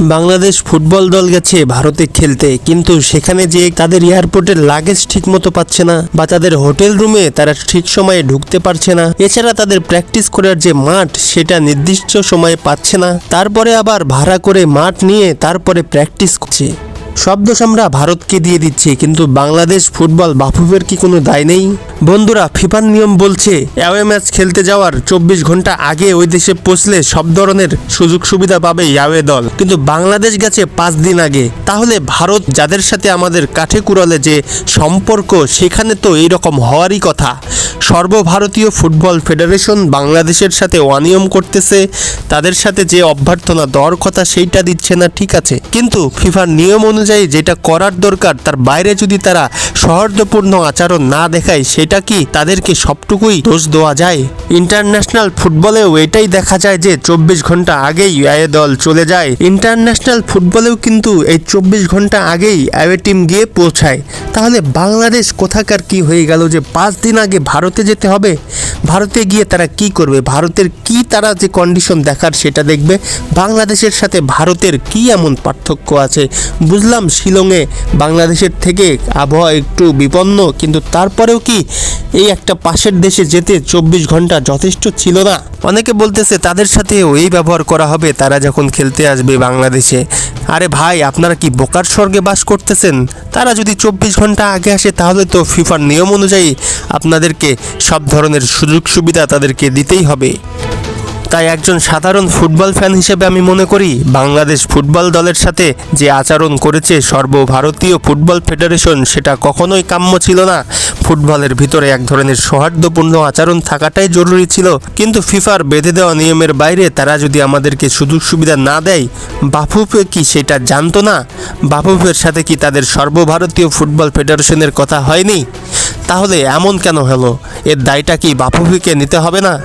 Bangladesh football দল গেছে ভারতে খেলতে, কিন্তু সেখানে যে তাদের এয়ারপোর্টের লাগেজ ঠিক মতো পাচ্ছে না, বা তাদের হোটেল রুমে তারা ঠিক সময়ে ঢুকতে পারছে না। এছাড়া তাদের প্র্যাকটিস করার যে মাঠ সেটা নির্দিষ্ট সময়ে পাচ্ছে না। তারপরে আবার ভাড়া করে মাঠ নিয়ে তারপরে প্র্যাকটিস করছে। সব দোষ আমরা ভারতকে দিয়ে দিচ্ছি, কিন্তু বাংলাদেশ ফুটবল বাফুফের কি কোনো দায় নেই? বন্ধুরা, ফিফার নিয়ম বলছে অ্যাওয়ে ম্যাচ খেলতে যাওয়ার 24 ঘন্টা আগে ওই দেশে পৌঁছলে সব ধরনের সুযোগ সুবিধা পাবে অ্যাওয়ে দল, কিন্তু বাংলাদেশ গেছে 5 দিন আগে। তাহলে ভারত যাদের সাথে আমাদের কাঠে কুড়ালে যে সম্পর্ক, সেখানে তো এইরকম হওয়ারই কথা। সর্বভারতীয় ফুটবল ফেডারেশন বাংলাদেশের সাথে অনিয়ম করতেছে, তাদের সাথে যে অভ্যর্থনা দেওয়ার কথা সেইটা দিচ্ছে না, ঠিক আছে, কিন্তু ফিফার নিয়ম অনুযায়ী যেটা করার দরকার তার বাইরে যদি তারা সৌহার্দ্যপূর্ণ আচরণ না দেখায়, সেটা কি তাদেরকে সবটুকুই দোষ দেওয়া যায়? ইন্টারন্যাশনাল ফুটবলেও এটাই দেখা যায় যে 24 ঘন্টা আগেই অ্যাওয়ে দল চলে যায়। ইন্টারন্যাশনাল ফুটবলেও কিন্তু এই 24 ঘন্টা আগেই অ্যাওয়ে টিম গিয়ে পৌঁছায়। তাহলে বাংলাদেশ কোথাকার কি হয়ে গেল যে 5 দিন আগে ভারতে যেতে হবে? ভারতে গিয়ে তারা কি করবে? ভারতের কি তারা যে কন্ডিশন দেখার সেটা দেখবে? বাংলাদেশের সাথে ভারতের কি এমন পার্থক্য আছে? বুঝলাম শিলংয়ে বাংলাদেশের থেকে আবহাওয়া একটু বিপন্ন, কিন্তু তারপরেও কি এই একটা পাশের দেশে যেতে 24 ঘন্টা যথেষ্ট ছিল না? অনেকে বলতেছে তাদের সাথেও এই ব্যবহার করা হবে তারা যখন খেলতে আসবে বাংলাদেশে। আরে ভাই, আপনারা কি বোকার স্বর্গে বাস করতেছেন? তারা যদি 24 ঘন্টা আগে আসে তাহলে তো ফিফার নিয়ম অনুযায়ী আপনাদেরকে সব ধরনের সুযোগ সুবিধা তাদেরকে দিতেই হবে। তাই একজন সাধারণ ফুটবল ফ্যান হিসেবে আমি মনে করি বাংলাদেশ ফুটবল দলের সাথে যে আচরণ করেছে সর্বভারতীয় ফুটবল ফেডারেশন, সেটা কখনোই কাম্য ছিল না। ফুটবলের ভিতরে এক ধরনের সৌহার্দ্যপূর্ণ আচরণ থাকাটাই জরুরি ছিল, কিন্তু ফিফার বেঁধে দেওয়া নিয়মের বাইরে তারা যদি আমাদেরকে সুযোগ সুবিধা না দেয়, বাফুফে কি সেটা জানতো না? বাফুফের সাথে কি তাদের সর্বভারতীয় ফুটবল ফেডারেশনের কথা হয়নি? তাহলে এমন কেন হলো? এর দায়টা কি বাফুফেকে নিতে হবে না?